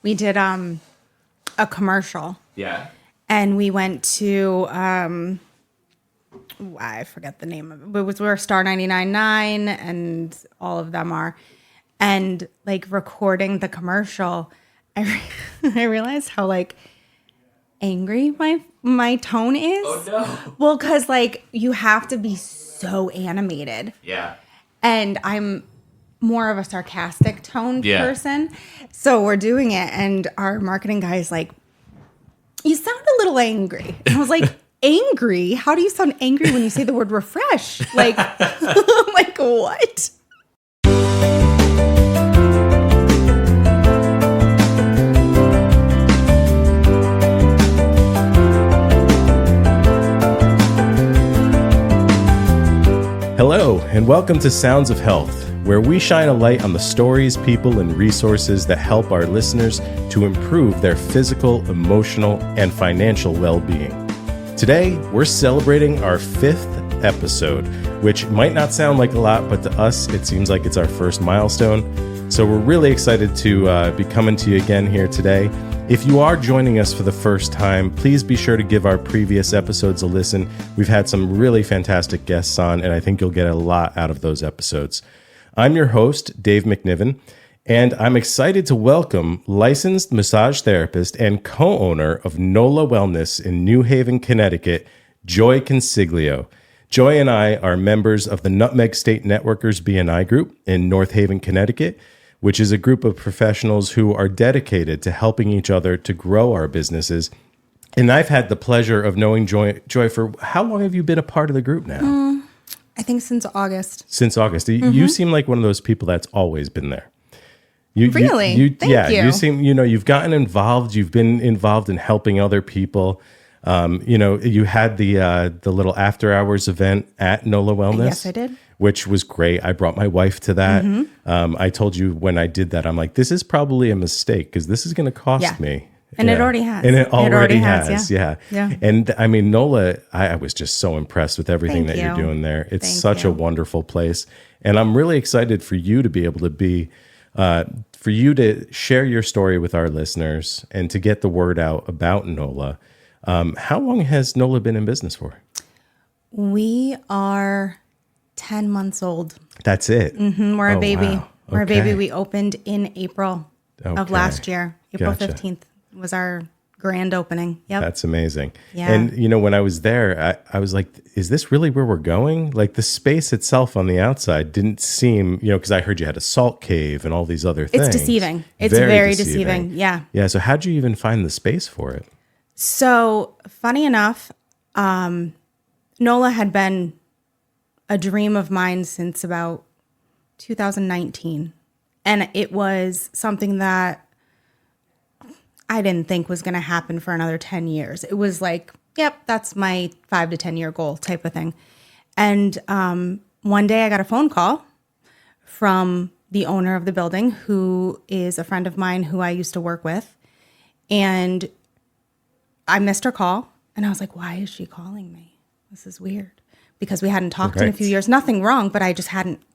We did a commercial. Yeah. And we went to I forget the name of it. But it was where Star 99.9 and all of them are. And like recording the commercial, I realized how like angry my tone is. Oh no. Well, because like you have to be so animated. Yeah. And I'm more of a sarcastic toned person. So we're doing it and our marketing guy is like, you sound a little angry. And I was like, angry? How do you sound angry when you say the word refresh? Like, I'm like, what? Hello, and welcome to Sounds of Health, where we shine a light on the stories, people, and resources that help our listeners to improve their physical, emotional, and financial well-being. Today, we're celebrating our 5th episode, which might not sound like a lot, but to us, it seems like it's our first milestone. So we're really excited to be coming to you again here today. If you are joining us for the first time, please be sure to give our previous episodes a listen. We've had some really fantastic guests on, and I think you'll get a lot out of those episodes. I'm your host, Dave McNiven, and I'm excited to welcome licensed massage therapist and co-owner of Nolla Wellness in New Haven, Connecticut, Joy Consiglio. Joy and I are members of the Nutmeg State Networkers BNI group in North Haven, Connecticut, which is a group of professionals who are dedicated to helping each other to grow our businesses. And I've had the pleasure of knowing Joy for how long have you been a part of the group now? I think since August. Since August. You seem like one of those people that's always been there. Really? Thank you. You seem, you've gotten involved. You've been involved in helping other people. You had the little after hours event at Nolla Wellness. Yes, I did. Which was great. I brought my wife to that. I told you when I did that, I'm like, this is probably a mistake because this is going to cost me. And it already has. And it already has. Yeah. Yeah. And I mean, Nolla, I was just so impressed with everything that you're doing there. It's such a wonderful place. And I'm really excited for you to be able to be, for you to share your story with our listeners and to get the word out about Nolla. How long has Nolla been in business for? We are 10 months old. That's it. We're a baby. Wow. We're a baby. We opened in April of last year. April 15th was our grand opening. Yep. That's amazing. Yeah. And, when I was there, I was like, is this really where we're going? Like the space itself on the outside didn't seem, because I heard you had a salt cave and all these other things. It's deceiving. It's very deceiving. Yeah. Yeah. So how'd you even find the space for it? So funny enough, Nolla had been a dream of mine since about 2019. And it was something that I didn't think was going to happen for another 10 years. It was like, yep, that's my 5 to 10 year goal type of thing. And one day I got a phone call from the owner of the building, who is a friend of mine who I used to work with. And I missed her call. And I was like, why is she calling me? This is weird. Because we hadn't talked in a few years. Nothing wrong, but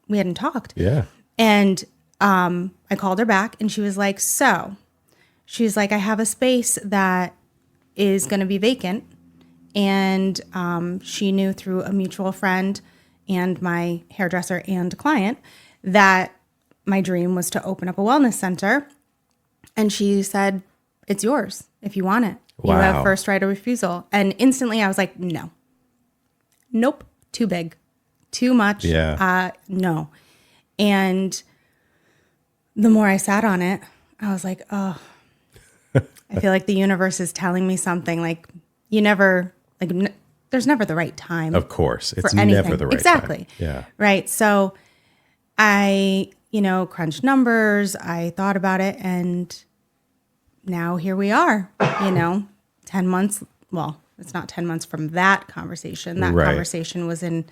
we hadn't talked. Yeah. And I called her back and she was like, she's like, I have a space that is going to be vacant. And she knew through a mutual friend and my hairdresser and client that my dream was to open up a wellness center. And she said, it's yours if you want it. Wow. You have first right of refusal. And instantly I was like, no. Nope. Too big, too much. Yeah. No. And the more I sat on it, I was like, oh, I feel like the universe is telling me something. Like there's never the right time. Of course. It's never the right time. Yeah. Right. So I, crunched numbers. I thought about it and now here we are, 10 months. Well, it's not 10 months from that conversation. That conversation was in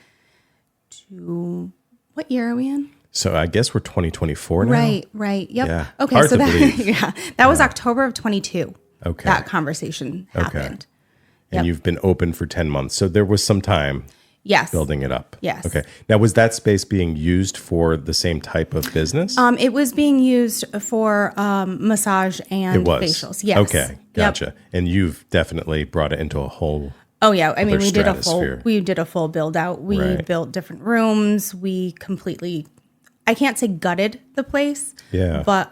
what year are we in? So I guess we're 2024 now. Right. Yep. Yeah. Okay. Hard so to believe. that was October of 22. Okay. That conversation happened. And you've been open for 10 months. So there was some time. Yes. building it up. Yes. Okay. Now, was that space being used for the same type of business? It was being used for massage and facials. Yes. Okay. Yep. Gotcha. And you've definitely brought it into a whole. Oh yeah. I mean, we did stratosphere. a full build out. We Right. built different rooms. We completely, I can't say gutted the place. Yeah. But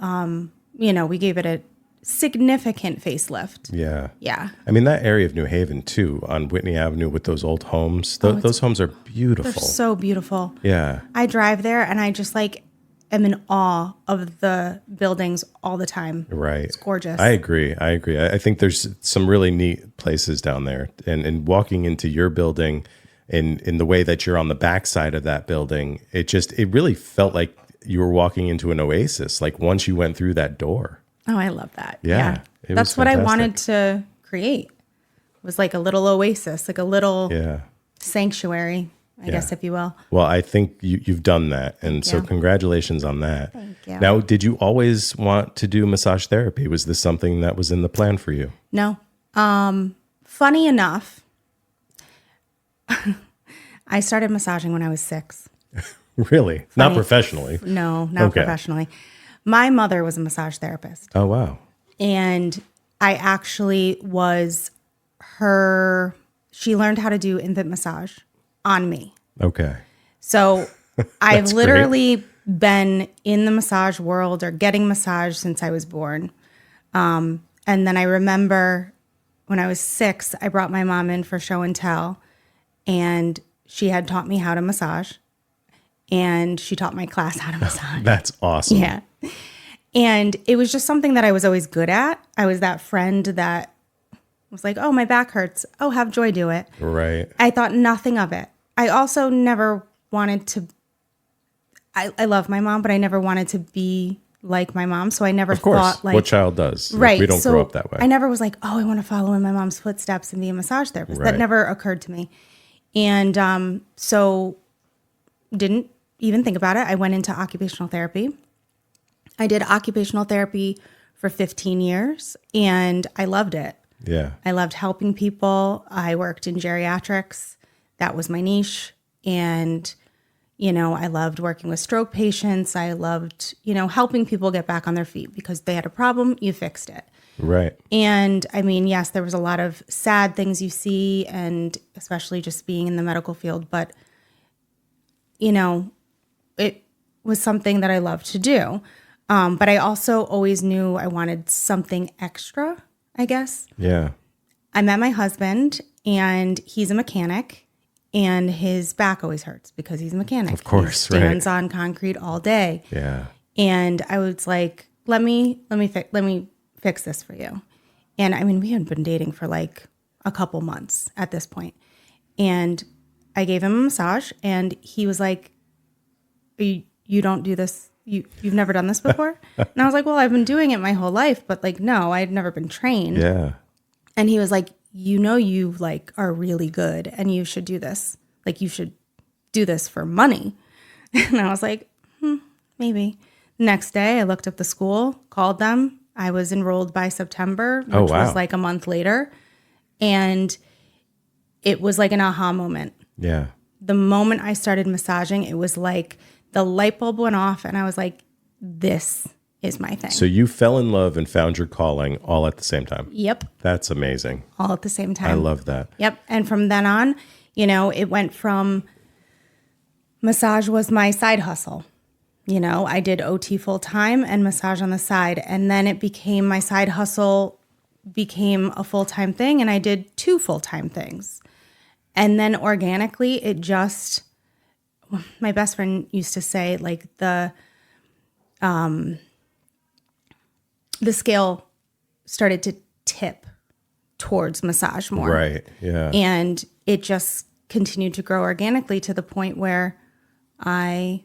we gave it a significant facelift. Yeah. Yeah. I mean, that area of New Haven, too, on Whitney Avenue with those old homes, those homes are beautiful. They're so beautiful. Yeah. I drive there and I just am in awe of the buildings all the time. Right. It's gorgeous. I agree. I think there's some really neat places down there. And walking into your building in the way that you're on the backside of that building, it really felt like you were walking into an oasis, like once you went through that door. Oh, I love that. Yeah. That's what I wanted to create. It was like a little oasis, like a little sanctuary, I guess, if you will. Well, I think you've done that. And so congratulations on that. Thank you. Now, did you always want to do massage therapy? Was this something that was in the plan for you? No. Funny enough, I started massaging when I was 6. Really? Not professionally? No, not professionally. My mother was a massage therapist. Oh, wow. And I actually was she learned how to do infant massage on me. Okay. So I've literally been in the massage world or getting massage since I was born. And then I remember when I was 6, I brought my mom in for show and tell, and she had taught me how to massage, and she taught my class how to massage. That's awesome. Yeah. And it was just something that I was always good at. I was that friend that was like, oh, my back hurts. Oh, have Joy do it. Right. I thought nothing of it. I also never wanted to, I love my mom, but I never wanted to be like my mom. So I never thought what child does. Right. We don't grow up that way. I never was like, oh, I want to follow in my mom's footsteps and be a massage therapist. That never occurred to me. And so didn't even think about it. I went into occupational therapy. I did occupational therapy for 15 years and I loved it. Yeah. I loved helping people. I worked in geriatrics. That was my niche. And, I loved working with stroke patients. I loved, helping people get back on their feet because they had a problem, you fixed it. Right. And I mean, yes, there was a lot of sad things you see, and especially just being in the medical field, but, it was something that I loved to do. But I also always knew I wanted something extra, I guess. Yeah. I met my husband and he's a mechanic and his back always hurts because he's a mechanic. Of course, he stands on concrete all day. Yeah. And I was like, let me fix this for you. And I mean, we had been dating for like a couple months at this point. And I gave him a massage and he was like, you don't do this. You've never done this before? And I was like, well, I've been doing it my whole life, but like, no, I'd never been trained. Yeah. And he was like, you like are really good and you should do this. Like you should do this for money. And I was like, maybe. Next day I looked up the school, called them. I was enrolled by September, which was like a month later. And it was like an aha moment. Yeah. The moment I started massaging, it was like the light bulb went off and I was like, this is my thing. So you fell in love and found your calling all at the same time. Yep. That's amazing. All at the same time. I love that. Yep. And from then on, it went from massage was my side hustle. I did OT full time and massage on the side. And then it became my side hustle became a full-time thing. And I did 2 full-time things. And then organically, my best friend used to say, like the scale started to tip towards massage more. Right. Yeah. And it just continued to grow organically to the point where I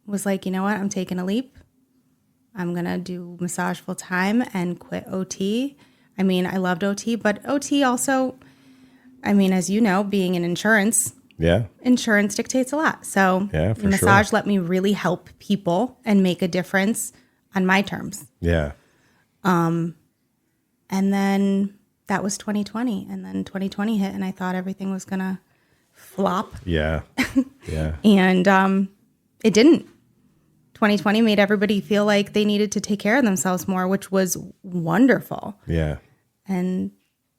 was like, you know what? I'm taking a leap. I'm going to do massage full time and quit OT. I mean, I loved OT, but OT also, I mean, as you know, being in insurance, insurance dictates a lot. So massage let me really help people and make a difference on my terms. Yeah. And then that was 2020. And then 2020 hit and I thought everything was going to flop. Yeah. Yeah. And it didn't. 2020 made everybody feel like they needed to take care of themselves more, which was wonderful. Yeah. And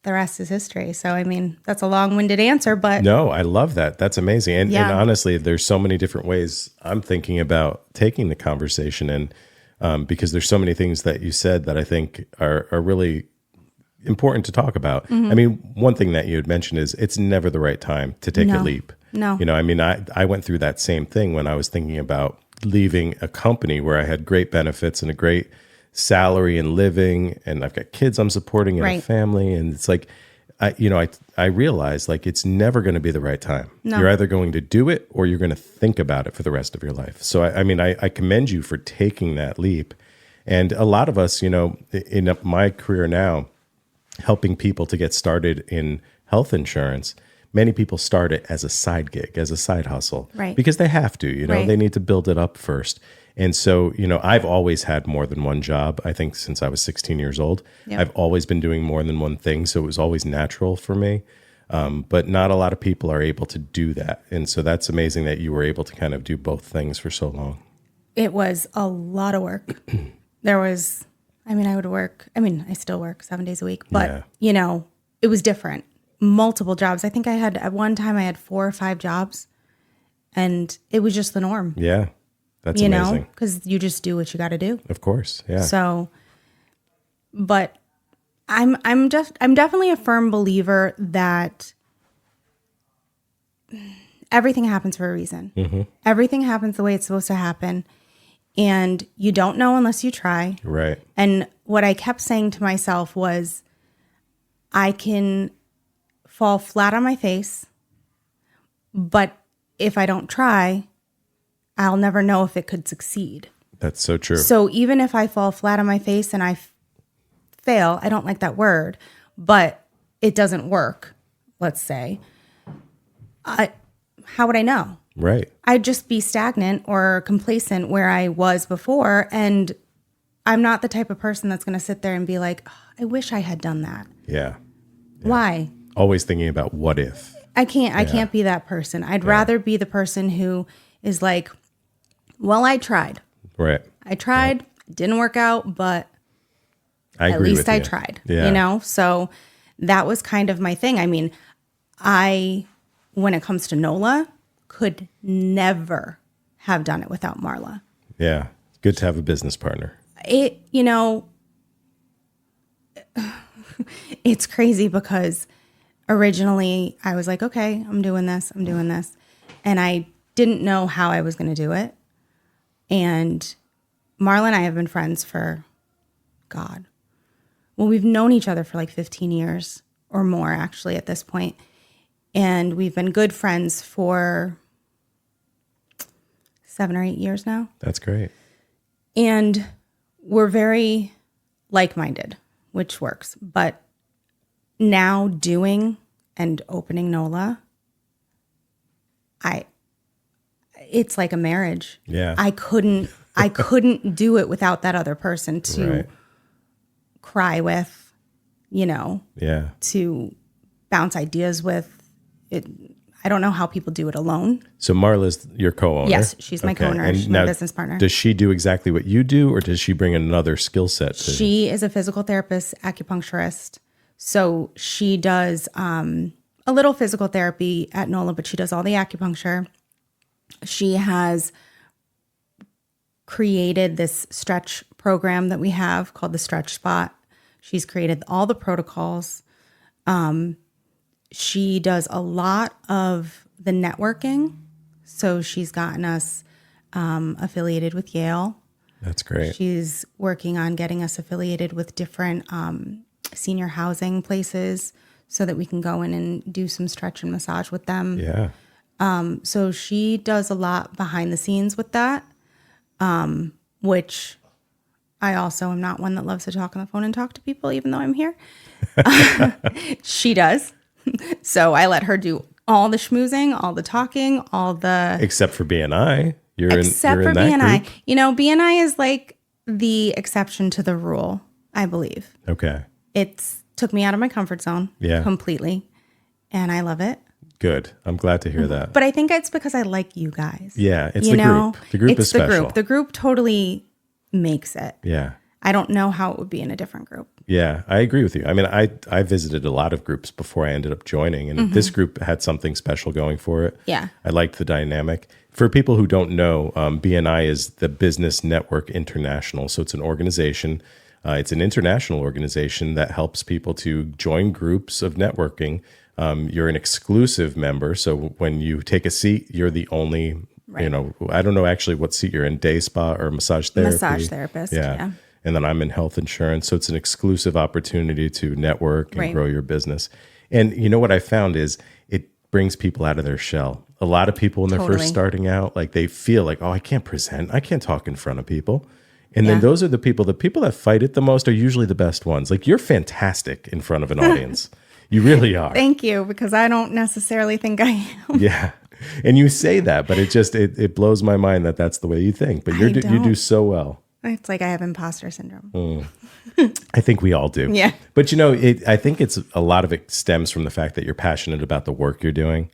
the rest is history. So, I mean, that's a long-winded answer, but No, I love that. That's amazing. And honestly, there's so many different ways I'm thinking about taking the conversation, and because there's so many things that you said that I think are really important to talk about. I mean, one thing that you had mentioned is it's never the right time to take a leap. No. You know, I mean, I went through that same thing when I was thinking about leaving a company where I had great benefits and a great salary and living, and I've got kids I'm supporting and a family. And it's like, I realized like it's never going to be the right time. No. You're either going to do it or you're going to think about it for the rest of your life. So, I commend you for taking that leap. And a lot of us, you know, in my career now, helping people to get started in health insurance, many people start it as a side gig, as a side hustle, because they have to, you know, they need to build it up first. And so, you know, I've always had more than one job. I think since I was 16 years old, I've always been doing more than one thing. So it was always natural for me. But not a lot of people are able to do that. And so that's amazing that you were able to kind of do both things for so long. It was a lot of work. I still work 7 days a week, but you know, it was different. Multiple jobs. I think at one time I had 4 or 5 jobs, and it was just the norm. Yeah. That's amazing. You know, because you just do what you got to do. Of course. Yeah. So, but I'm definitely a firm believer that everything happens for a reason. Mm-hmm. Everything happens the way it's supposed to happen. And you don't know unless you try. Right. And what I kept saying to myself was, I can fall flat on my face, but if I don't try, I'll never know if it could succeed. That's so true. So even if I fall flat on my face and I fail, I don't like that word, but it doesn't work, let's say, how would I know? Right. I'd just be stagnant or complacent where I was before. And I'm not the type of person that's going to sit there and be like, oh, I wish I had done that. Yeah. Why? Always thinking about what if. I can't be that person. I'd rather be the person who is like, well, I tried. Right. I tried. It didn't work out, but at least I tried. Yeah. You know? So that was kind of my thing. I mean, when it comes to Nolla, could never have done it without Marla. Yeah. Good to have a business partner. It's crazy because originally I was like, okay, I'm doing this. And I didn't know how I was going to do it. And Marla and I have been friends for, we've known each other for like 15 years or more actually at this point. And we've been good friends for 7 or 8 years now. That's great. And we're very like-minded, which works. But now doing and opening Nolla, it's like a marriage. Yeah. I couldn't do it without that other person to cry with, to bounce ideas with. I don't know how people do it alone. So Marla's your co-owner? Yes, she's my co-owner. She's my business partner. Does she do exactly what you do, or does she bring another skill set? She is a physical therapist, acupuncturist. So she does a little physical therapy at Nolla, but she does all the acupuncture. She has created this stretch program that we have called the Stretch Spot. She's created all the protocols. She does a lot of the networking. So she's gotten us affiliated with Yale. That's great. She's working on getting us affiliated with different senior housing places so that we can go in and do some stretch and massage with them. Yeah. So she does a lot behind the scenes with that, which I also am not one that loves to talk on the phone and talk to people, even though I'm here. She does. So I let her do all the schmoozing, all the talking, except for BNI. Except for BNI. BNI is like the exception to the rule, I believe. Okay. It's took me out of my comfort zone completely. And I love it. Good. I'm glad to hear that. But I think it's because I like you guys. Yeah, it's the group. The group is special. The group. The group totally makes it. Yeah. I don't know how it would be in a different group. Yeah, I agree with you. I mean, I visited a lot of groups before I ended up joining, and this group had something special going for it. Yeah. I liked the dynamic. For people who don't know, BNI is the Business Network International. So it's an organization. It's an international organization that helps people to join groups of networking. You're an exclusive member. So when you take a seat, you're the only, Right. you know, I don't know actually what seat you're in, day spa or massage therapy. Massage therapist. Yeah. And then I'm in health insurance. So it's an exclusive opportunity to network and Right. grow your business. And you know what I found is it brings people out of their shell. A lot of people when they're Totally. first starting out, like they feel like, oh, I can't present. I can't talk in front of people. And then Yeah. those are the people that fight it the most are usually the best ones. Like you're fantastic in front of an audience. You really are. Thank you, because I don't necessarily think I am. Yeah. And you say that, but it blows my mind that that's the way you think. But you do so well. It's like I have imposter syndrome. I think we all do. Yeah. But you know, I think a lot of it stems from the fact that you're passionate about the work you're doing.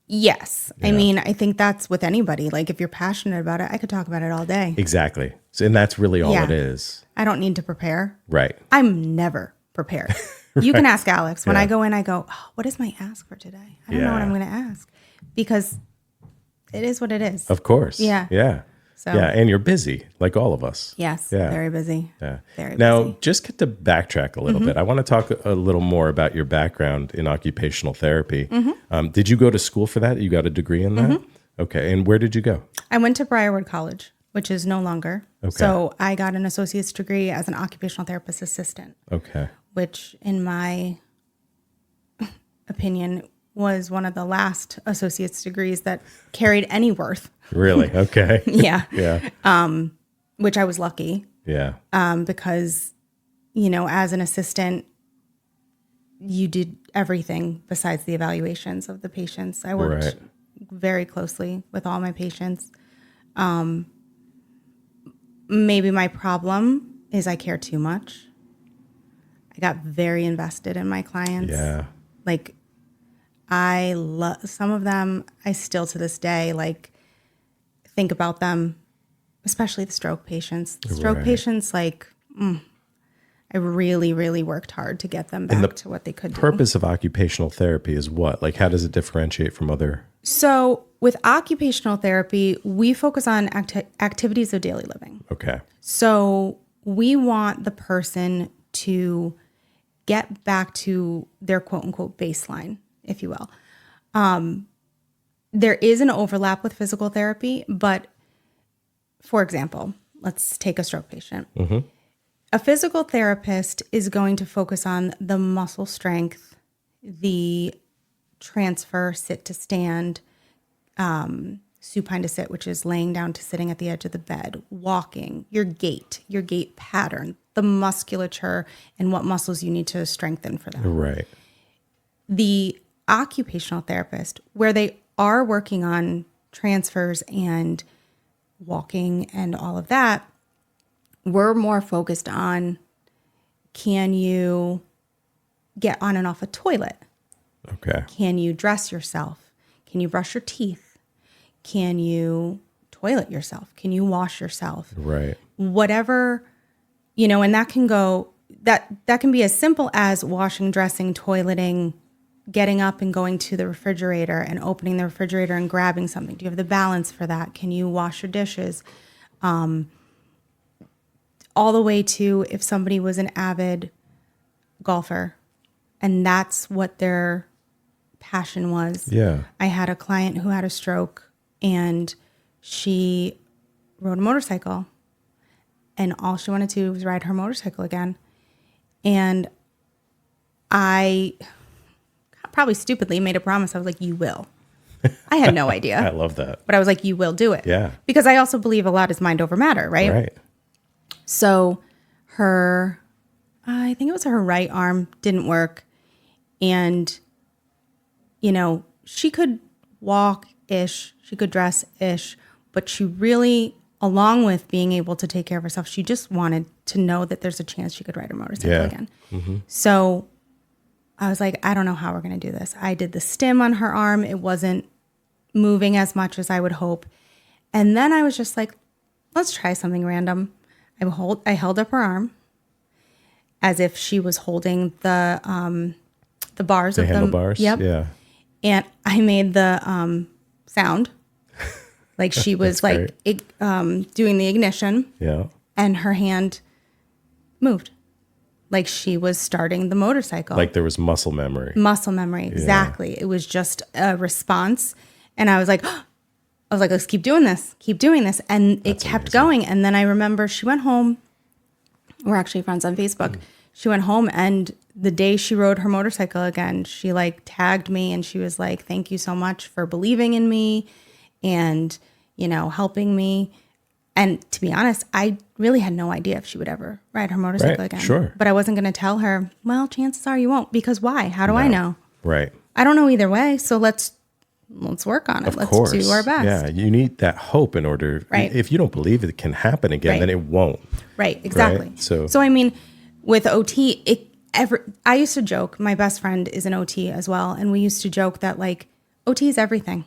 Yes. I mean, I think that's with anybody. Like if you're passionate about it, I could talk about it all day. Exactly. So, and that's really all Yeah. it is. I don't need to prepare. Right. I'm never prepared. You can ask Alex. When I go in, I go, oh, what is my ask for today? I don't know what I'm going to ask, because it is what it is. Of course. Yeah. Yeah. So, Yeah. And you're busy, like all of us. yes, Yeah. very busy. Yeah. Very Now, busy. just get to backtrack a little bit. I want to talk a little more about your background in occupational therapy. Did you go to school for that? You got a degree in that? Okay. And where did you go? I went to Briarwood College, which is no longer. Okay. So I got an associate's degree as an occupational therapist assistant, Okay. which in my opinion was one of the last associate's degrees that carried any worth. Really? Okay. Yeah. Yeah. Which I was lucky Yeah. because, you know, as an assistant, you did everything besides the evaluations of the patients. I worked Right. very closely with all my patients. Maybe my problem is I care too much. I got very invested in my clients. Yeah. Like I love some of them. I still to this day, like think about them, especially the stroke patients. The stroke Right. patients, like, I really, really worked hard to get them back to what they could do. Purpose of occupational therapy is what? Like, how does it differentiate from other? So with occupational therapy, we focus on activities of daily living. Okay. So we want the person to get back to their quote unquote baseline, if you will. There is an overlap with physical therapy, but for example, let's take a stroke patient. A physical therapist is going to focus on the muscle strength, the transfer, sit to stand, supine to sit, which is laying down to sitting at the edge of the bed, walking, your gait pattern, the musculature, and what muscles you need to strengthen for that. Right. The occupational therapist, where they are working on transfers and walking and all of that, we're more focused on, can you get on and off a toilet? Okay. Can you dress yourself? Can you brush your teeth? Can you toilet yourself? Can you wash yourself? Right. Whatever, you know, and that can go, that can be as simple as washing, dressing, toileting, getting up and going to the refrigerator and opening the refrigerator and grabbing something. Do you have the balance for that? Can you wash your dishes? All the way to if somebody was an avid golfer and that's what their passion was. Yeah. I had a client who had a stroke and she rode a motorcycle and all she wanted to do was ride her motorcycle again. And I probably stupidly made a promise. I was like, you will. I had no idea. I love that. But I was like, you will do it. Yeah. Because I also believe a lot is mind over matter, right? Right. So her, I think it was her right arm didn't work. And, you know, she could walk-ish, she could dress-ish, but she really, along with being able to take care of herself, she just wanted to know that there's a chance she could ride her motorcycle again. So I was like, I don't know how we're going to do this. I did the stim on her arm. It wasn't moving as much as I would hope. And then I was just like, let's try something random. I held up her arm as if she was holding the bars The of handlebars? Yep. Yeah. And I made the sound like she was like doing the ignition. Yeah. And her hand moved like she was starting the motorcycle. Like there was muscle memory. Muscle memory, exactly. Yeah. It was just a response. And I was like, let's keep doing this. And it kept going. And then I remember she went home. We're actually friends on Facebook. She went home, and the day she rode her motorcycle again, she like tagged me and she was like, thank you so much for believing in me and, helping me. And to be honest, I really had no idea if she would ever ride her motorcycle again. Sure. But I wasn't going to tell her, well, chances are you won't, because why? How do I know? Right. I don't know either way. So let's work on it. Let's do our best. Yeah. You need that hope in order. Right. If you don't believe it can happen again, then it won't. Right. Exactly. Right? So I mean, with OT, I used to joke, my best friend is an OT as well. And we used to joke that like OT is everything.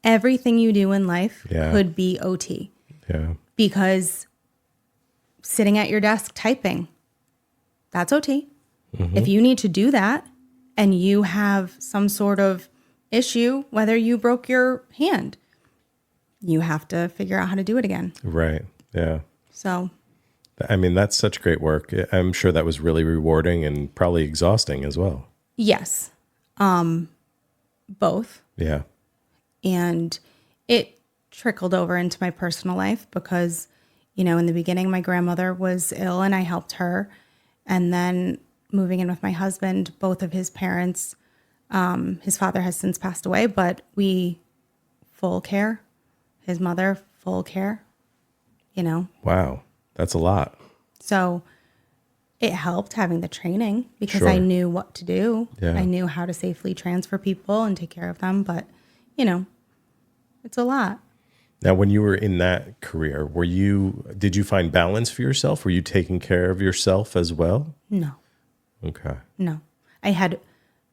Everything you do in life could be OT. Yeah. Because sitting at your desk typing, that's OT. Mm-hmm. If you need to do that and you have some sort of issue, whether you broke your hand, you have to figure out how to do it again. Right. Yeah. So, I mean, that's such great work. I'm sure that was really rewarding and probably exhausting as well. Yes. Both. Yeah. And it trickled over into my personal life because, in the beginning, my grandmother was ill and I helped her. And then moving in with my husband, both of his parents, his father has since passed away, but we full care. His mother, full care, Wow. That's a lot. So it helped having the training because Sure. I knew what to do. Yeah. I knew how to safely transfer people and take care of them. But, it's a lot. Now, when you were in that career, did you find balance for yourself? Were you taking care of yourself as well? No. Okay. No. I had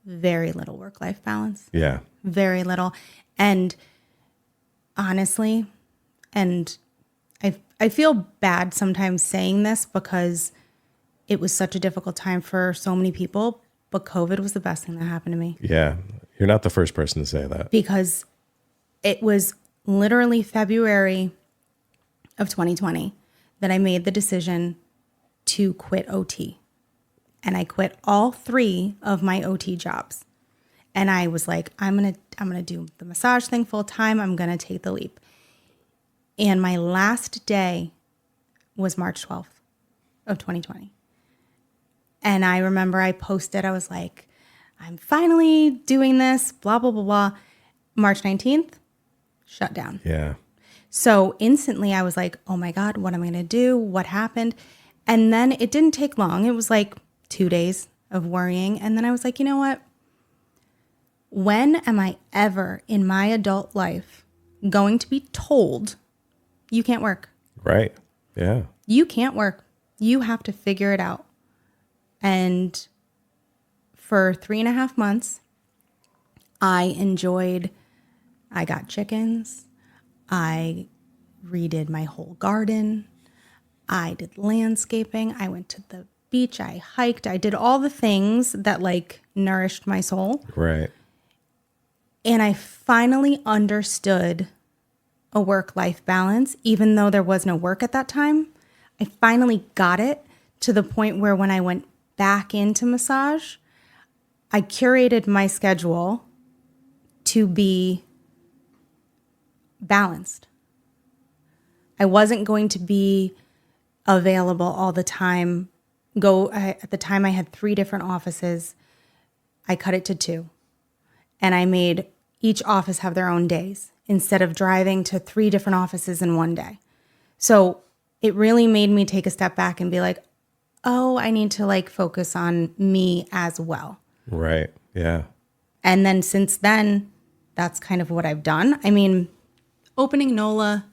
very little work-life balance. Yeah. Very little. And honestly, and I feel bad sometimes saying this because it was such a difficult time for so many people, but COVID was the best thing that happened to me. Yeah. You're not the first person to say that. Because it was literally February of 2020 that I made the decision to quit OT. And I quit all 3 of my OT jobs. And I was like, I'm going to do the massage thing full time. I'm going to take the leap. And my last day was March 12th of 2020. And I remember I posted, I was like, I'm finally doing this, blah, blah, blah, blah. March 19th, shut down. Yeah. So instantly I was like, oh my God, what am I going to do? What happened? And then it didn't take long. It was like 2 days of worrying. And then I was like, you know what? When am I ever in my adult life going to be told you can't work? Right. Yeah. You can't work. You have to figure it out. And for 3.5 months, I got chickens. I redid my whole garden. I did landscaping. I went to the beach. I hiked. I did all the things that like nourished my soul. Right. And I finally understood a work-life balance, even though there was no work at that time. I finally got it to the point where when I went back into massage, I curated my schedule to be balanced. I wasn't going to be available all the time. At the time I had 3 different offices. I cut it to 2. And I made each office have their own days instead of driving to 3 different offices in one day. So it really made me take a step back and be like, oh, I need to like focus on me as well. Right. Yeah. And then since then, that's kind of what I've done. I mean, opening Nolla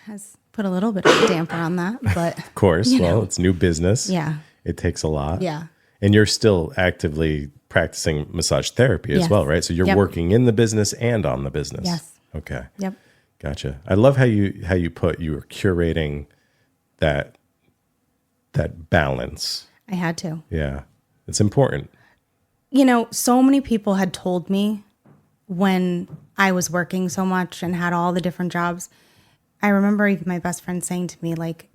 has put a little bit of a damper on that, but of course. Well, it's new business. Yeah. It takes a lot. Yeah. And you're still actively practicing massage therapy as Yes. well, right? So you're Yep. working in the business and on the business. Yes. Okay. Yep. Gotcha. I love how you put you were curating that balance. I had to. Yeah. It's important. So many people had told me when I was working so much and had all the different jobs. I remember even my best friend saying to me, like,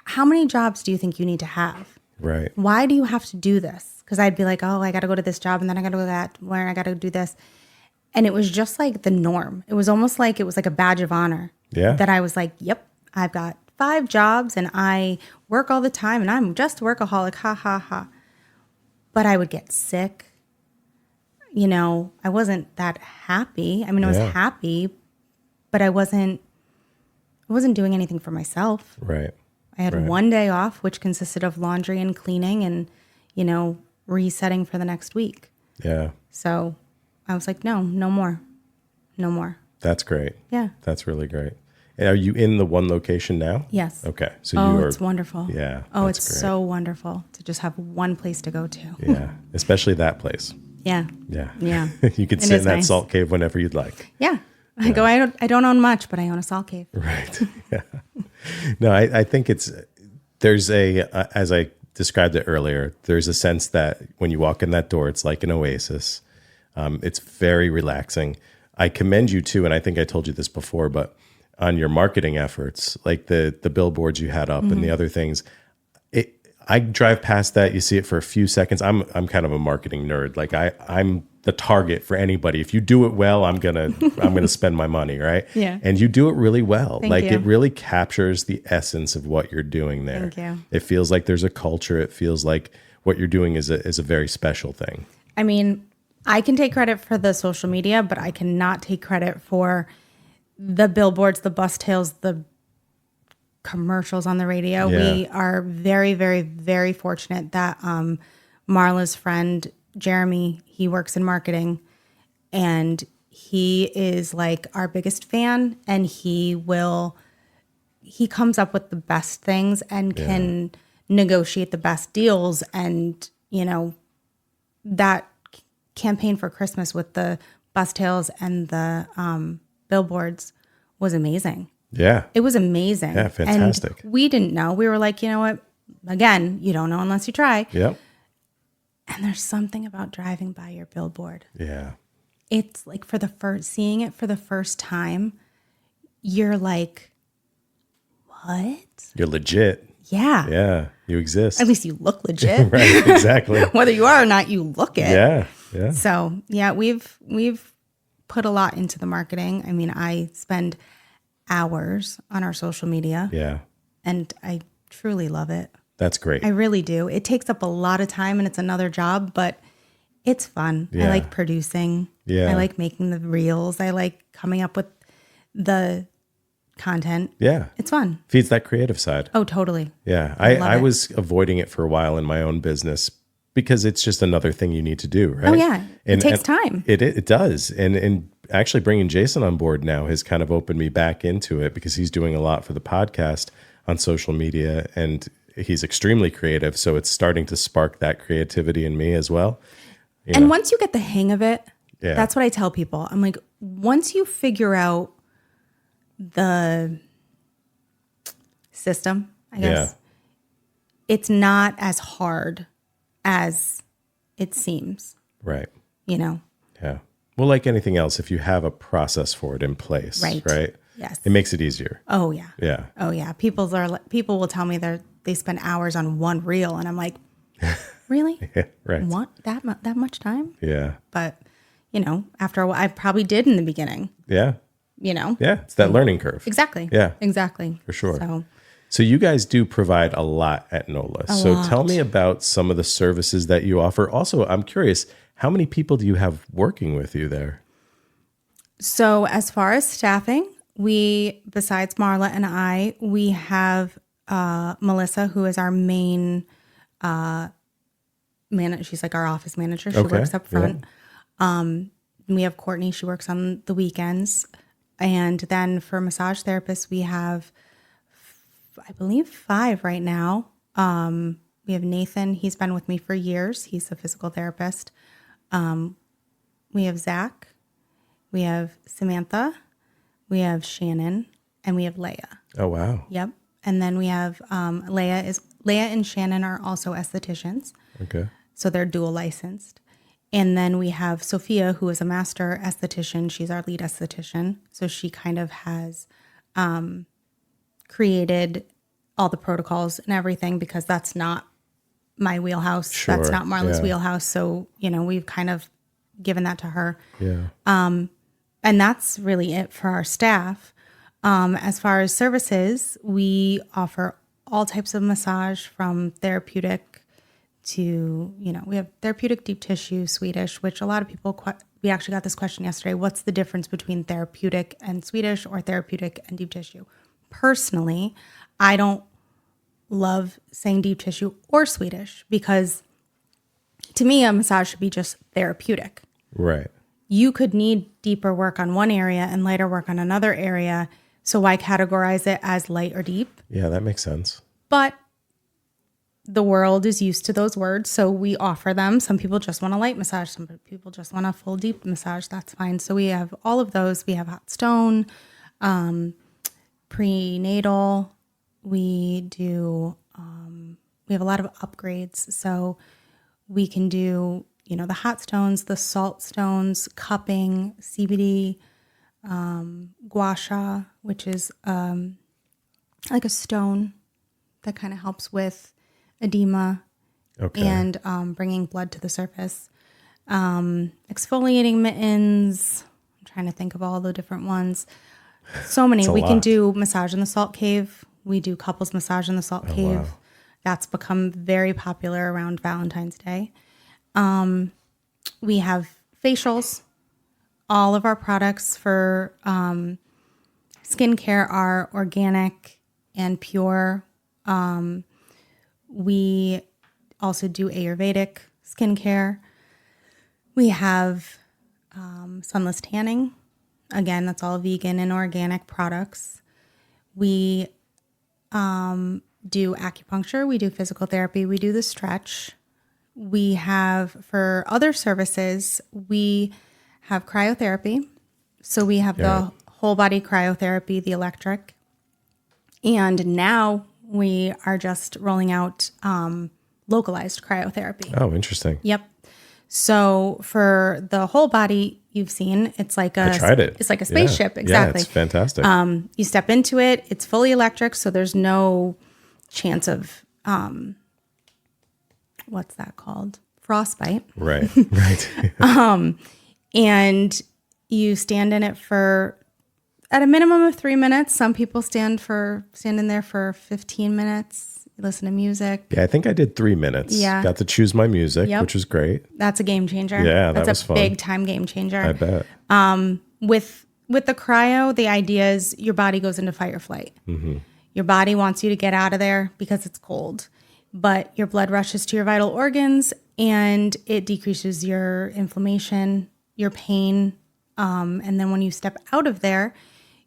how many jobs do you think you need to have? Right. Why do you have to do this? Because I'd be like, oh, I got to go to this job and then I got to go to that, where I got to do this. And it was just like the norm. It was almost like it was like a badge of honor. Yeah. That I was like, yep, I've got 5 jobs and I work all the time and I'm just a workaholic, ha, ha, ha. But I would get sick. I wasn't that happy. I mean, I was Yeah. happy, but I wasn't doing anything for myself. Right. I had Right. 1 day off, which consisted of laundry and cleaning and, resetting for the next week. Yeah. So I was like, no more. No more. That's great. Yeah. That's really great. And are you in the one location now? Yes. Okay. So Oh, you are. it's wonderful. Yeah. Oh, that's it's great. so wonderful to just have one place to go to. Yeah. Especially that place. Yeah. Yeah. Yeah. You could It sit is in that nice. salt cave whenever you'd like. Yeah. I don't own much, but I own a salt cave. Right. Yeah. No, I think there's as I described it earlier, there's a sense that when you walk in that door, it's like an oasis. It's very relaxing. I commend you too, and I think I told you this before, but on your marketing efforts, like the billboards you had up and the other things, I drive past that, you see it for a few seconds. I'm kind of a marketing nerd. Like I'm the target for anybody. If you do it well, I'm gonna spend my money, right? Yeah. And you do it really well. Thank you. It really captures the essence of what you're doing there. Thank you. It feels like there's a culture. It feels like what you're doing is a very special thing. I mean, I can take credit for the social media, but I cannot take credit for the billboards, the bus tails, the commercials on the radio. Yeah. We are very, very, very fortunate that Marla's friend, Jeremy, he works in marketing and he is like our biggest fan, and he comes up with the best things and can negotiate the best deals. And, that campaign for Christmas with the bus tails and the billboards was amazing. Yeah. It was amazing. Yeah, fantastic. And we didn't know. We were like, you know what? Again, you don't know unless you try. Yep. And there's something about driving by your billboard. Yeah. It's like seeing it for the first time, you're like, what? You're legit. Yeah. Yeah. You exist. At least you look legit. Right. Exactly. Whether you are or not, you look it. Yeah. Yeah. So yeah, we've put a lot into the marketing. I mean, I spend hours on our social media. Yeah. And I truly love it. That's great. I really do. It takes up a lot of time and it's another job, but it's fun. Yeah. I like producing. Yeah. I like making the reels. I like coming up with the content. Yeah. It's fun. Feeds that creative side. Oh, totally. Yeah. love I it. was avoiding it for a while in my own business because it's just another thing you need to do, right? Oh, yeah. It takes time. It does. And actually bringing Jason on board now has kind of opened me back into it because he's doing a lot for the podcast on social media and he's extremely creative. So it's starting to spark that creativity in me as well. You And know? once you get the hang of it, Yeah. that's what I tell people. I'm like, once you figure out the system, I guess, it's not as hard as it seems, Right. Yeah. Well, like anything else, if you have a process for it in place, right? Yes. It makes it easier. Oh, yeah. Yeah. Oh, yeah. People will tell me they spend hours on one reel, and I'm like, really? Yeah. Right. What? That much time? Yeah. But, after a while, I probably did in the beginning, Yeah. Yeah. It's that learning curve. Exactly. Yeah. Exactly. For sure. So you guys do provide a lot at Nolla. So tell me about some of the services that you offer. Also, I'm curious, how many people do you have working with you there? So as far as staffing, besides Marla and I, we have Melissa, who is our main manager. She's like our office manager. She Okay, works up front. We have Courtney. She works on the weekends. And then for massage therapists, we have, I believe, 5 right now. We have Nathan. He's been with me for years. He's a physical therapist. We have Zach. We have Samantha. We have Shannon. And we have Leia. Oh, wow. Yep. And then we have Leia and Shannon are also estheticians. Okay. So they're dual licensed. And then we have Sophia, who is a master esthetician. She's our lead esthetician. So she kind of has created all the protocols and everything, because that's not my wheelhouse. Sure. That's not Marla's wheelhouse. So, we've kind of given that to her. Yeah. And that's really it for our staff. As far as services, we offer all types of massage, from therapeutic to, we have therapeutic deep tissue, Swedish, which a lot of people, we actually got this question yesterday. What's the difference between therapeutic and Swedish, or therapeutic and deep tissue? Personally, I don't love saying deep tissue or Swedish, because to me, a massage should be just therapeutic. Right. You could need deeper work on one area and lighter work on another area. So why categorize it as light or deep? Yeah, that makes sense. But the world is used to those words, so we offer them. Some people just want a light massage. Some people just want a full deep massage. That's fine. So we have all of those. We have hot stone, prenatal. We do, we have a lot of upgrades. So we can do, the hot stones, the salt stones, cupping, CBD, gua sha, which is like a stone that kind of helps with edema and bringing blood to the surface. Exfoliating mittens. I'm trying to think of all the different ones. So many. We can do massage in the salt cave. We do couples massage in the salt cave. Wow. That's become very popular around Valentine's Day. We have facials. All of our products for skincare are organic and pure. We also do Ayurvedic skincare. We have sunless tanning. Again, that's all vegan and organic products. We do acupuncture. We do physical therapy. We do the stretch. We have, for other services, we have cryotherapy. So we have the whole body cryotherapy, the electric. And now we are just rolling out localized cryotherapy. Oh, interesting. Yep. So for the whole body, you've seen, it's like I tried it. It's like a spaceship. Exactly. Yeah, it's fantastic. You step into it. It's fully electric, so there's no chance of what's that called? Frostbite. Right. Right. And you stand in it for at a minimum of 3 minutes. Some people stand in there for 15 minutes. Listen to music. Yeah, I think I did 3 minutes. Yeah. Got to choose my music, which was great. That's a game changer. Yeah, that was That's a fun. big time game changer. I bet. With the cryo, the idea is your body goes into fight or flight. Mm-hmm. Your body wants you to get out of there because it's cold, but your blood rushes to your vital organs and it decreases your inflammation, your pain. And then when you step out of there,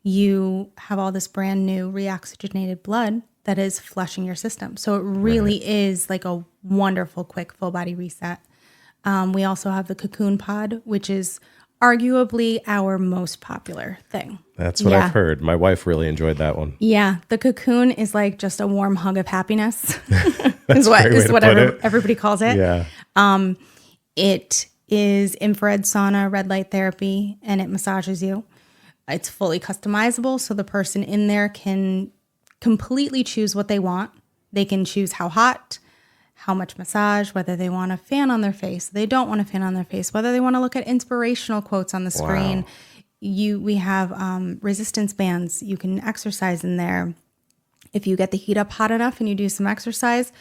you have all this brand new reoxygenated blood that is flushing your system. So it really is like a wonderful, quick, full body reset. We also have the cocoon pod, which is arguably our most popular thing. That's what I've heard. My wife really enjoyed that one. Yeah. The cocoon is like just a warm hug of happiness is what everybody calls it. Yeah. It is infrared sauna, red light therapy, and it massages you. It's fully customizable. So the person in there can completely choose what they want. They can choose how hot, how much massage, whether they want a fan on their face, they don't want a fan on their face, whether they want to look at inspirational quotes on the screen. We have resistance bands. You can exercise in there. If you get the heat up hot enough and you do some exercise,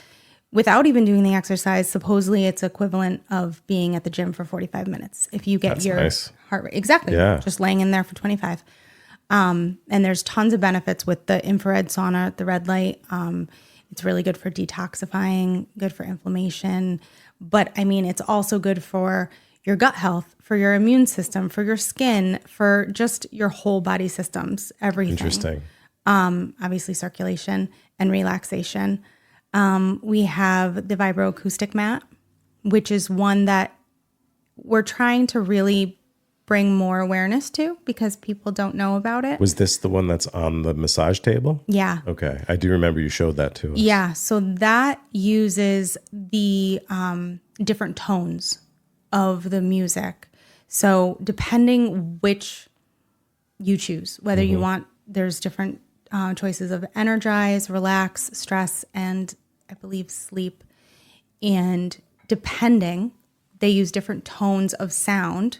without even doing the exercise, supposedly it's equivalent of being at the gym for 45 minutes. If you get your heart rate. Exactly. Yeah. Just laying in there for 25. And there's tons of benefits with the infrared sauna, the red light. It's really good for detoxifying, good for inflammation. But I mean, it's also good for your gut health, for your immune system, for your skin, for just your whole body systems, everything. Interesting. Obviously circulation and relaxation. We have the vibroacoustic mat, which is one that we're trying to really bring more awareness to because people don't know about it. Was this the one that's on the massage table? Yeah. Okay. I do remember you showed that to us. Yeah. So that uses the different tones of the music. So depending which you choose, whether you want, there's different choices of energize, relax, stress, and I believe sleep. And depending, they use different tones of sound.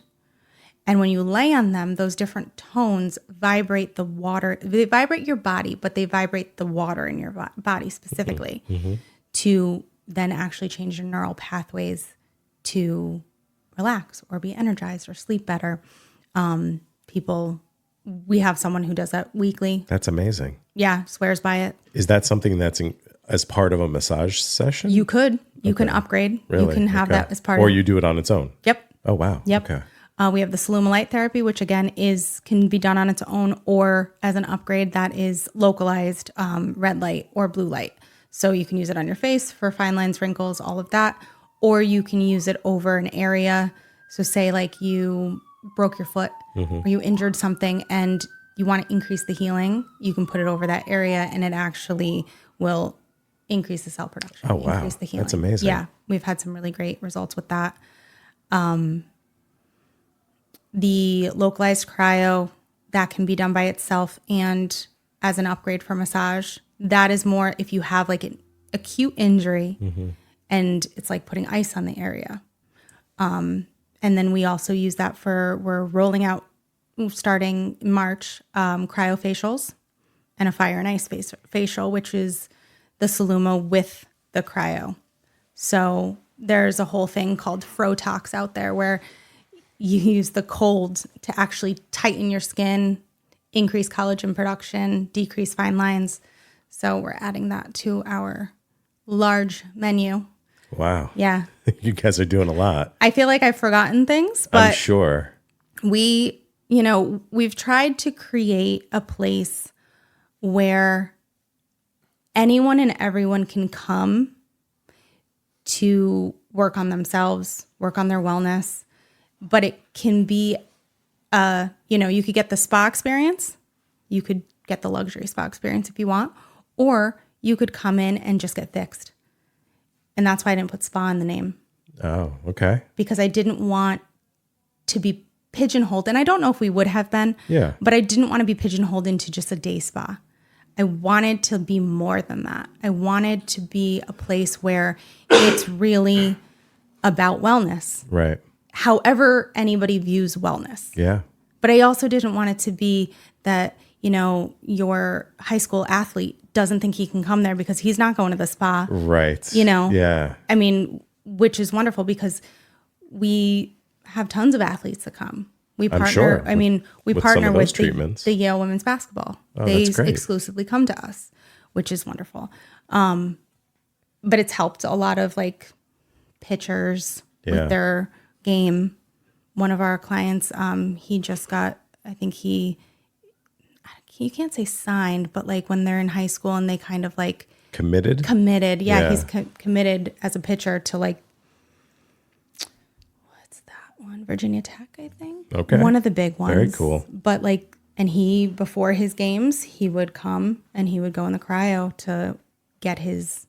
And when you lay on them, those different tones vibrate the water. They vibrate your body, but they vibrate the water in your body specifically to then actually change your neural pathways to relax or be energized or sleep better. We have someone who does that weekly. That's amazing. Yeah, swears by it. Is that something that's as part of a massage session? You can upgrade. Really? You can have that as part Or of. you do it on its own? Yep. Oh, wow. Yep. Okay. We have the Saluma light therapy, which again can be done on its own or as an upgrade that is localized red light or blue light. So you can use it on your face for fine lines, wrinkles, all of that. Or you can use it over an area. So say like you broke your foot or you injured something and you want to increase the healing, you can put it over that area and it actually will increase the cell production. Oh, wow. Increase the healing. That's amazing. Yeah. We've had some really great results with that. The localized cryo, that can be done by itself and as an upgrade for massage. That is more if you have like an acute injury and it's like putting ice on the area. And then we also use that we're rolling out starting in March, cryofacials and a fire and ice facial, which is the Saluma with the cryo. So there's a whole thing called Frotox out there where you use the cold to actually tighten your skin, increase collagen production, decrease fine lines. So we're adding that to our large menu. Wow. Yeah. You guys are doing a lot. I feel like I've forgotten things, but I'm sure. we've tried to create a place where anyone and everyone can come to work on themselves, work on their wellness. But it can be, you could get the spa experience. You could get the luxury spa experience if you want, or you could come in and just get fixed. And that's why I didn't put spa in the name. Oh, okay. Because I didn't want to be pigeonholed. And I don't know if we would have been. Yeah. But I didn't want to be pigeonholed into just a day spa. I wanted to be more than that. I wanted to be a place where it's really about wellness. Right. However anybody views wellness. Yeah. But I also didn't want it to be that, your high school athlete doesn't think he can come there because he's not going to the spa. Right. Yeah. I mean, which is wonderful because we have tons of athletes that come. We partner, sure. We With partner some of with those treatments. the Yale women's basketball. Oh, They that's great. exclusively come to us, which is wonderful. But it's helped a lot of like pitchers with their game. One of our clients, he just got, I think you can't say signed, but like when they're in high school and they kind of like Committed. Yeah. He's committed as a pitcher to like, what's that one? Virginia Tech, I think. Okay. One of the big ones. Very cool. But like, and he, before his games, he would come and he would go in the cryo to get his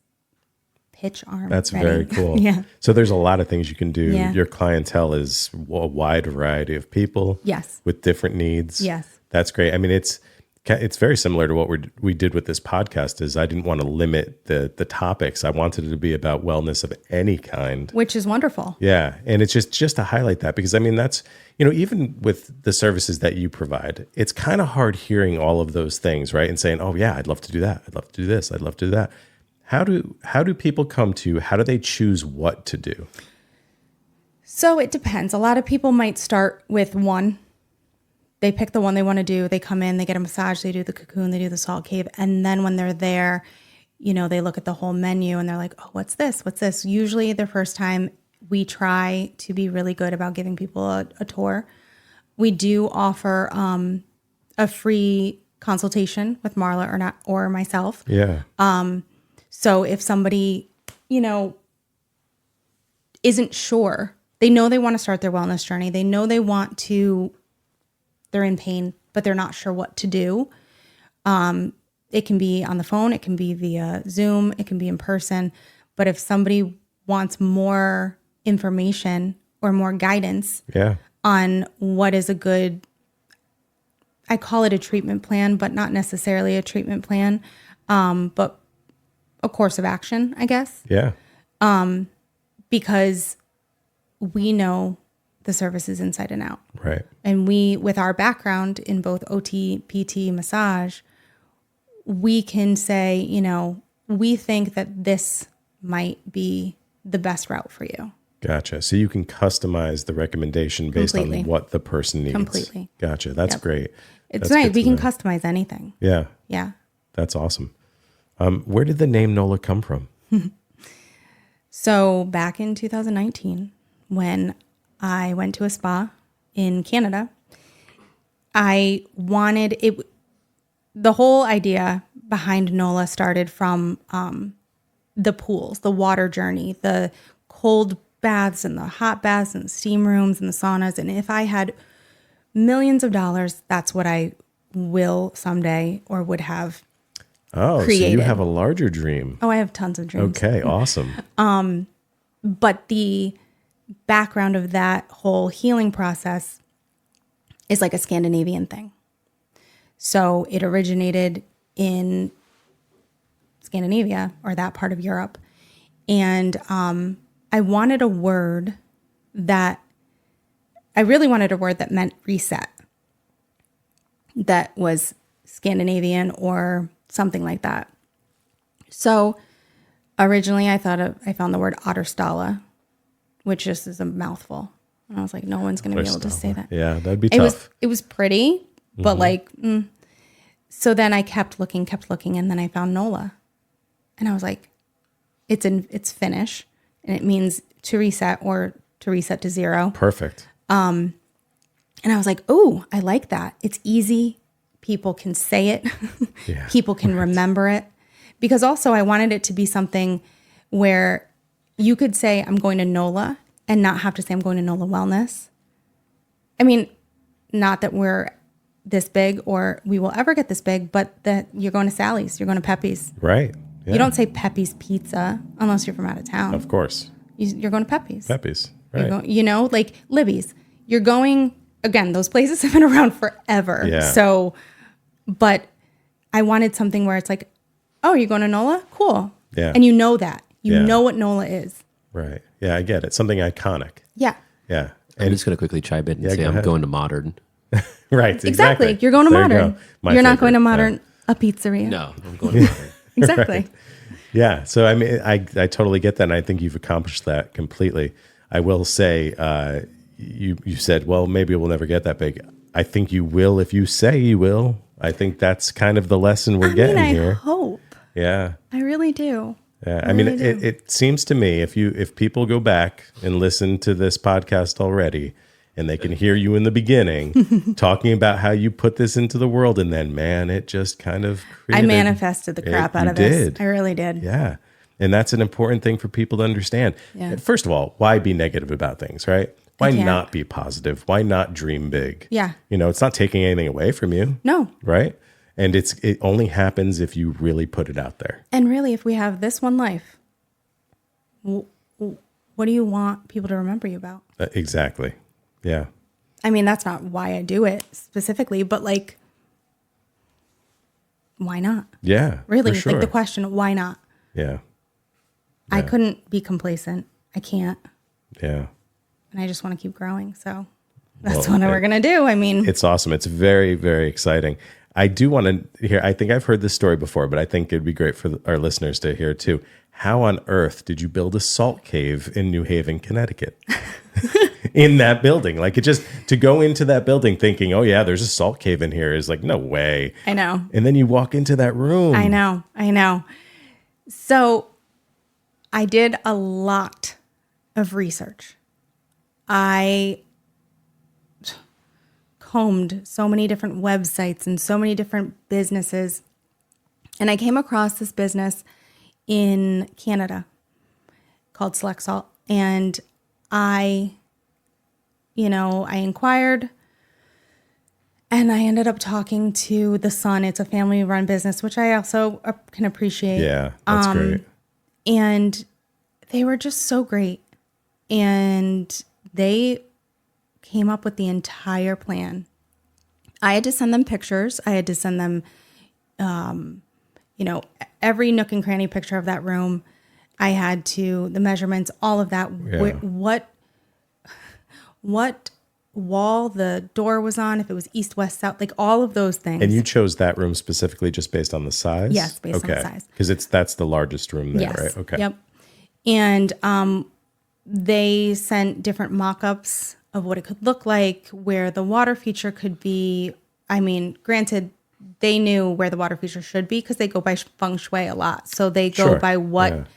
pitch arm That's ready. very cool. Yeah. So there's a lot of things you can do. Yeah. Your clientele is a wide variety of people. Yes. With different needs. Yes. That's great. I mean, it's very similar to what we did with this podcast. Is I didn't want to limit the topics. I wanted it to be about wellness of any kind. Which is wonderful. Yeah. And it's just to highlight that because I mean, that's, even with the services that you provide, it's kind of hard hearing all of those things, right? And saying, oh yeah, I'd love to do that. I'd love to do this. I'd love to do that. How do people come to you? How do they choose what to do? So it depends. A lot of people might start with one. They pick the one they want to do. They come in, they get a massage, they do the cocoon, they do the salt cave. And then when they're there, they look at the whole menu and they're like, oh, what's this? What's this? Usually their first time, we try to be really good about giving people a tour. We do offer a free consultation with Marla or myself. Yeah. So if somebody, isn't sure, they know they want to start their wellness journey. They know they're in pain, but they're not sure what to do. It can be on the phone. It can be via Zoom. It can be in person. But if somebody wants more information or more guidance on what is a good, I call it a treatment plan, but not necessarily a treatment plan, but a course of action, I guess. Yeah. Because we know the services inside and out. Right. And we, with our background in both OT, PT, massage, we can say, we think that this might be the best route for you. Gotcha. So you can customize the recommendation based on what the person needs. Completely. Gotcha. That's great. It's nice. We can customize anything. Yeah. Yeah. That's awesome. Where did the name Nolla come from? So back in 2019, when I went to a spa in Canada, I wanted it. The whole idea behind Nolla started from the pools, the water journey, the cold baths and the hot baths and the steam rooms and the saunas. And if I had millions of dollars, that's what I will someday or would have created. So you have a larger dream. Oh, I have tons of dreams. Okay, awesome. But the background of that whole healing process is like a Scandinavian thing. So it originated in Scandinavia or that part of Europe. And I wanted a word that, I really wanted a word that meant reset, that was Scandinavian or something like that. So originally I found the word Otterstalla, which just is a mouthful. And I was like, no one's going to be able to say that. Yeah, that'd be tough. It was pretty, but so then I kept looking, and then I found Nolla. And I was like, it's Finnish, and it means to reset or to reset to zero. Perfect. And I was like, oh, I like that. It's easy. People can say it. People can remember it. Because also I wanted it to be something where you could say, I'm going to Nolla and not have to say I'm going to Nolla Wellness. I mean, not that we're this big or we will ever get this big, but that you're going to Sally's, you're going to Pepe's. Right. Yeah. You don't say Pepe's Pizza unless you're from out of town. Of course. You're going to Pepe's. Pepe's. Right. Like Libby's. You're going, again, those places have been around forever. Yeah. So, but I wanted something where it's like, oh, you're going to Nolla? Cool. Yeah. And you know that. You know what Nolla is. Right. Yeah, I get it. Something iconic. Yeah. Yeah. I'm just going to quickly chime in and say I'm going to Modern. Right. Exactly. You're going to Modern. You're not going to Modern, a pizzeria. No, I'm going to Modern. Exactly. Right. Yeah. So, I mean, I totally get that. And I think you've accomplished that completely. I will say, you said, well, maybe we'll never get that big. I think you will if you say you will. I think that's kind of the lesson we're getting here. I hope. Yeah. I really do. Yeah. I mean, it seems to me if people go back and listen to this podcast already and they can hear you in the beginning talking about how you put this into the world, and then, man, it just kind of created, I manifested the crap out of this. I really did. Yeah. And that's an important thing for people to understand. Yeah. First of all, why be negative about things, right? Why not be positive? Why not dream big? Yeah. It's not taking anything away from you. No. Right? And it only happens if you really put it out there. And really, if we have this one life, what do you want people to remember you about? Exactly. Yeah. I mean, that's not why I do it specifically, but like, why not? Yeah. Really, for sure. like the question, why not? Yeah. I couldn't be complacent. I can't. Yeah. And I just want to keep growing. So that's what we're going to do. I mean, it's awesome. It's very, very exciting. I do want to hear, I think I've heard this story before, but I think it'd be great for our listeners to hear too. How on earth did you build a salt cave in New Haven, Connecticut? In that building? Like, it just, to go into that building thinking, oh yeah, there's a salt cave in here is like, no way. I know. And then you walk into that room. I know. So I did a lot of research. I combed so many different websites and so many different businesses. And I came across this business in Canada called Select Salt. And I inquired, and I ended up talking to the son. It's a family-run business, which I also can appreciate. Yeah, that's great. And they were just so great. And they came up with the entire plan. I had to send them pictures. I had to send them, every nook and cranny picture of that room. I had to, the measurements, all of that. Yeah. What wall the door was on, if it was east, west, south, like all of those things. And you chose that room specifically just based on the size? Yes, based on the size. Because that's the largest room there, Yes. right? Okay. Yep. And they sent different mock-ups of what it could look like, where the water feature could be. I mean, granted, they knew where the water feature should be because they go by feng shui a lot. So they go by what,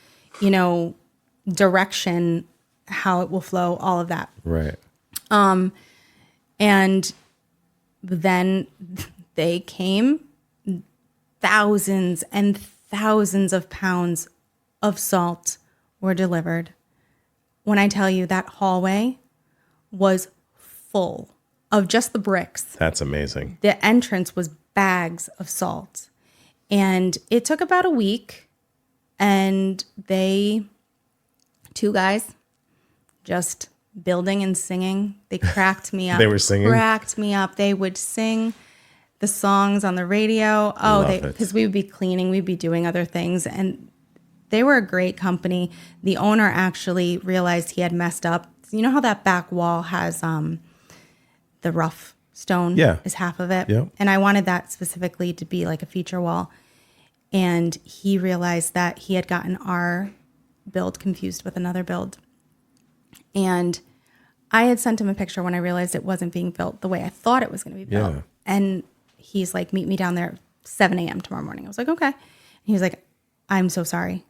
direction, how it will flow, all of that. Right. And then they came, thousands and thousands of pounds of salt were delivered. When I tell you that hallway was full of just the bricks. That's amazing. The entrance was bags of salt. And it took about a week, and two guys, just building and singing. They cracked me up. They were singing? Cracked me up. They would sing the songs on the radio. Because we would be cleaning, we'd be doing other things. And they were a great company. The owner actually realized he had messed up. You know how that back wall has the rough stone is half of it? Yep. And I wanted that specifically to be like a feature wall. And he realized that he had gotten our build confused with another build. And I had sent him a picture when I realized it wasn't being built the way I thought it was going to be built. Yeah. And he's like, meet me down there at 7 a.m. tomorrow morning. I was like, okay. And he was like, I'm so sorry.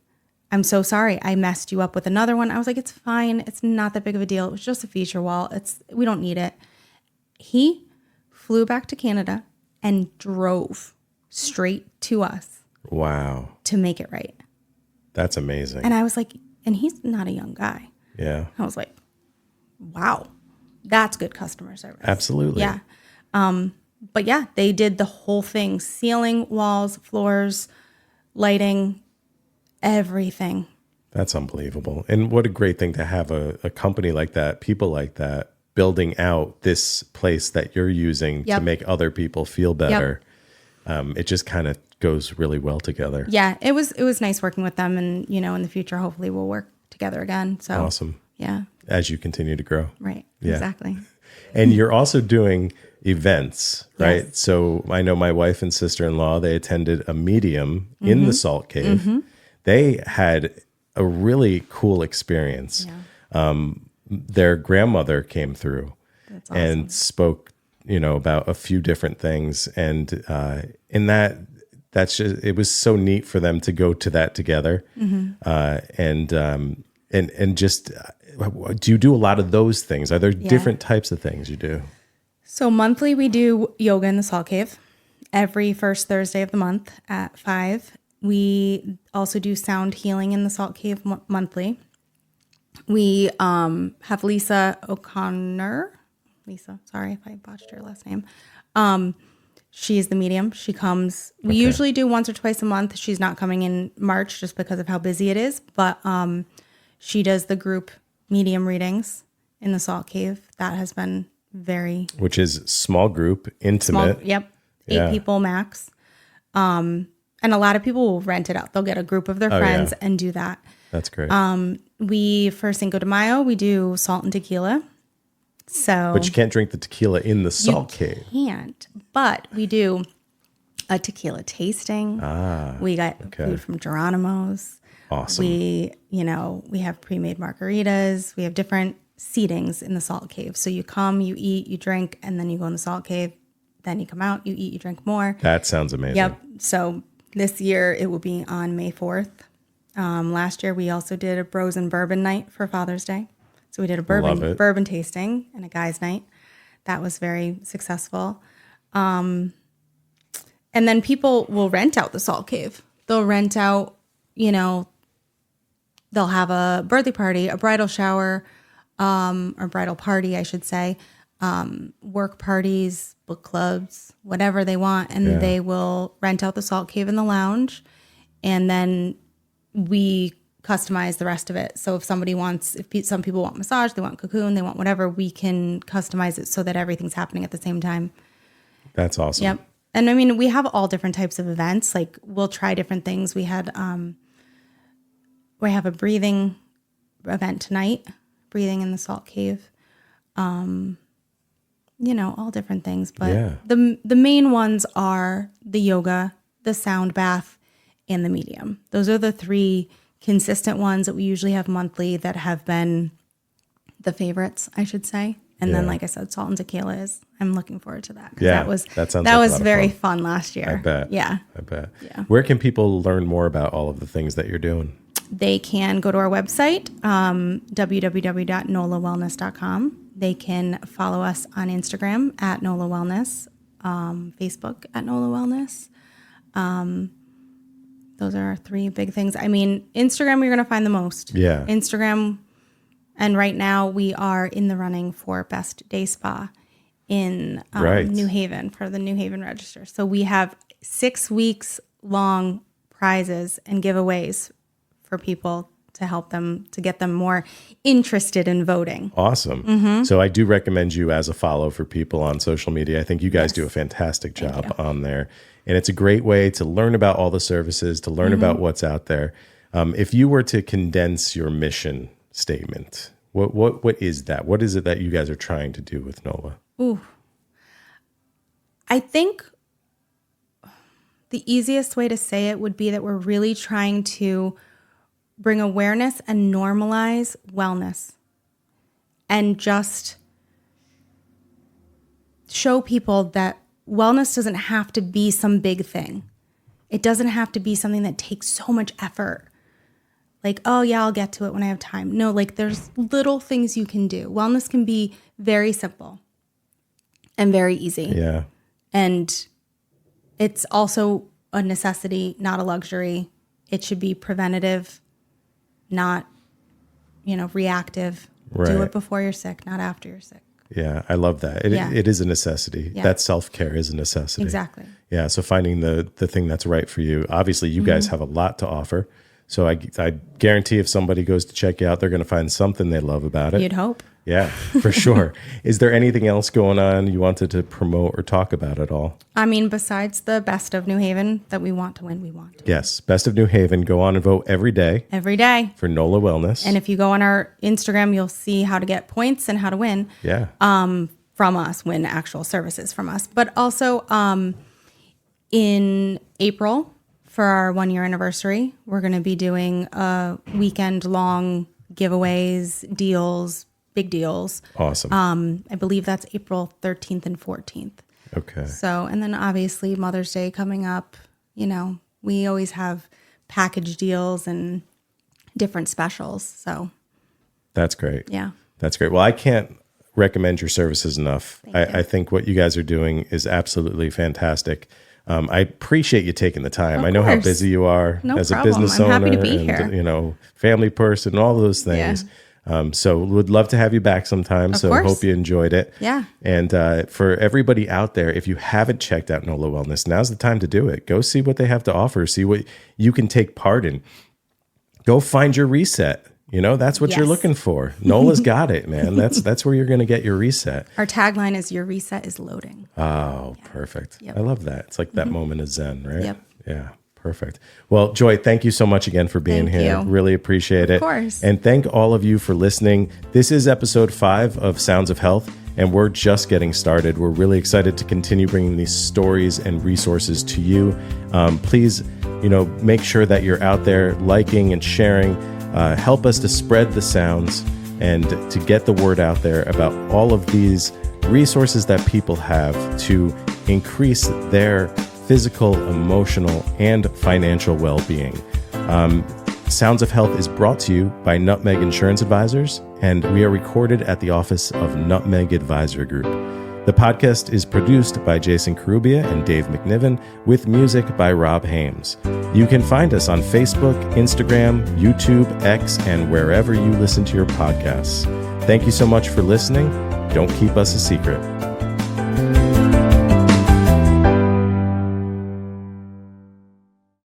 I'm so sorry. I messed you up with another one. I was like, it's fine. It's not that big of a deal. It was just a feature wall. We don't need it. He flew back to Canada and drove straight to us. Wow. To make it right. That's amazing. And I was like, and he's not a young guy. Yeah. I was like, wow, that's good customer service. Absolutely. Yeah. But yeah, they did the whole thing: ceiling, walls, floors, lighting, everything. That's unbelievable. And what a great thing to have a company like that, people like that, building out this place that you're using to make other people feel better. It just kind of goes really well together. Yeah, it was nice working with them, and in the future, hopefully we'll work together again. So awesome. Yeah. As you continue to grow. Right. Yeah. Exactly. And you're also doing events, right? Yes. So I know my wife and sister-in-law, they attended a medium in the Salt Cave. Mm-hmm. They had a really cool experience. Yeah. Their grandmother came through and spoke, about a few different things. And in that's just, it was so neat for them to go to that together. Mm-hmm. And just, do you do a lot of those things? Are there different types of things you do? So monthly we do yoga in the Salt Cave every first Thursday of the month at 5. We also do sound healing in the Salt Cave monthly. We have Lisa O'Connor. Sorry if I botched her last name. She's the medium. She comes. We usually do once or twice a month. She's not coming in March just because of how busy it is. But she does the group medium readings in the Salt Cave. That has been which is small group, intimate. 8 people max. And a lot of people will rent it out. They'll get a group of their friends and do that. That's great. We, for Cinco de Mayo, we do salt and tequila. But you can't drink the tequila in the Salt Cave. You can't. But we do a tequila tasting. We got food from Geronimo's. Awesome. We have pre-made margaritas. We have different seatings in the Salt Cave. So you come, you eat, you drink, and then you go in the Salt Cave. Then you come out, you eat, you drink more. That sounds amazing. Yep. So this year it will be on May 4th. Last year we also did a Bros and Bourbon night for Father's Day. So we did a bourbon tasting and a guys' night. That was very successful. And then people will rent out the Salt Cave. They'll rent out, they'll have a birthday party, a bridal shower, or bridal party, I should say, work parties, book clubs, whatever they want. And they will rent out the Salt Cave and the lounge. And then we customize the rest of it. So if some people want massage, they want cocoon, they want whatever, we can customize it so that everything's happening at the same time. That's awesome. Yep. And I mean, we have all different types of events. Like we'll try different things. We have a breathing event tonight, breathing in the Salt Cave. All different things. But the main ones are the yoga, the sound bath, and the medium. Those are the three consistent ones that we usually have monthly that have been the favorites, I should say. And then, like I said, salt and tequila I'm looking forward to that. Yeah, that was very fun last year. I bet. Yeah. I bet. Yeah. Where can people learn more about all of the things that you're doing? They can go to our website, www.nollawellness.com. They can follow us on Instagram at Nolla Wellness, Facebook at Nolla Wellness. Those are our three big things. I mean, Instagram, you're going to find the most. Yeah. Instagram. And right now we are in the running for Best Day Spa in New Haven for the New Haven Register. So we have 6 weeks long prizes and giveaways for people to help them, to get them more interested in voting. Awesome. Mm-hmm. So I do recommend you as a follow for people on social media. I think you guys do a fantastic job on there. And it's a great way to learn about all the services, to learn about what's out there. If you were to condense your mission statement, what is that? What is it that you guys are trying to do with Nolla? Ooh. I think the easiest way to say it would be that we're really trying to bring awareness and normalize wellness and just show people that wellness doesn't have to be some big thing. It doesn't have to be something that takes so much effort. Like, oh yeah, I'll get to it when I have time. No, like there's little things you can do. Wellness can be very simple and very easy. Yeah. And it's also a necessity, not a luxury. It should be preventative, not, reactive. Right. Do it before you're sick, not after you're sick. Yeah, I love that. It is a necessity. Yeah. That self-care is a necessity. Exactly. Yeah, so finding the thing that's right for you. Obviously, you guys have a lot to offer. So I guarantee if somebody goes to check you out, they're going to find something they love about it. You'd hope. Yeah, for sure. Is there anything else going on you wanted to promote or talk about at all? I mean, besides the Best of New Haven that we want to win, we want. Yes, Best of New Haven. Go on and vote every day. Every day. For Nolla Wellness. And if you go on our Instagram, you'll see how to get points and how to win. Yeah. From us, win actual services from us. But also in April, for our 1-year anniversary, we're going to be doing a weekend-long giveaways, deals, big deals. Awesome. I believe that's April 13th and 14th. Okay. So, and then obviously Mother's Day coming up, we always have package deals and different specials. So that's great. Yeah. That's great. Well, I can't recommend your services enough. I think what you guys are doing is absolutely fantastic. I appreciate you taking the time. I know how busy you are as a business owner. I'm happy to be and, here. Family person, all those things. Yeah. So would love to have you back sometime. So I hope you enjoyed it. Yeah. And for everybody out there, if you haven't checked out Nolla Wellness, now's the time to do it. Go see what they have to offer. See what you can take part in. Go find your reset. That's what you're looking for. Nolla's got it, man. That's where you're going to get your reset. Our tagline is "Your reset is loading." Oh, perfect. Yep. I love that. It's like that moment of Zen, right? Yep. Yeah, perfect. Well, Joy, thank you so much again for being here. You. Really appreciate it. Of course. And thank all of you for listening. This is episode 5 of Sounds of Health, and we're just getting started. We're really excited to continue bringing these stories and resources to you. Please, make sure that you're out there liking and sharing. Help us to spread the sounds and to get the word out there about all of these resources that people have to increase their physical, emotional, and financial well-being. Sounds of Health is brought to you by Nutmeg Insurance Advisors, and we are recorded at the office of Nutmeg Advisor Group. The podcast is produced by Jason Carubia and Dave McNiven, with music by Rob Hames. You can find us on Facebook, Instagram, YouTube, X, and wherever you listen to your podcasts. Thank you so much for listening. Don't keep us a secret.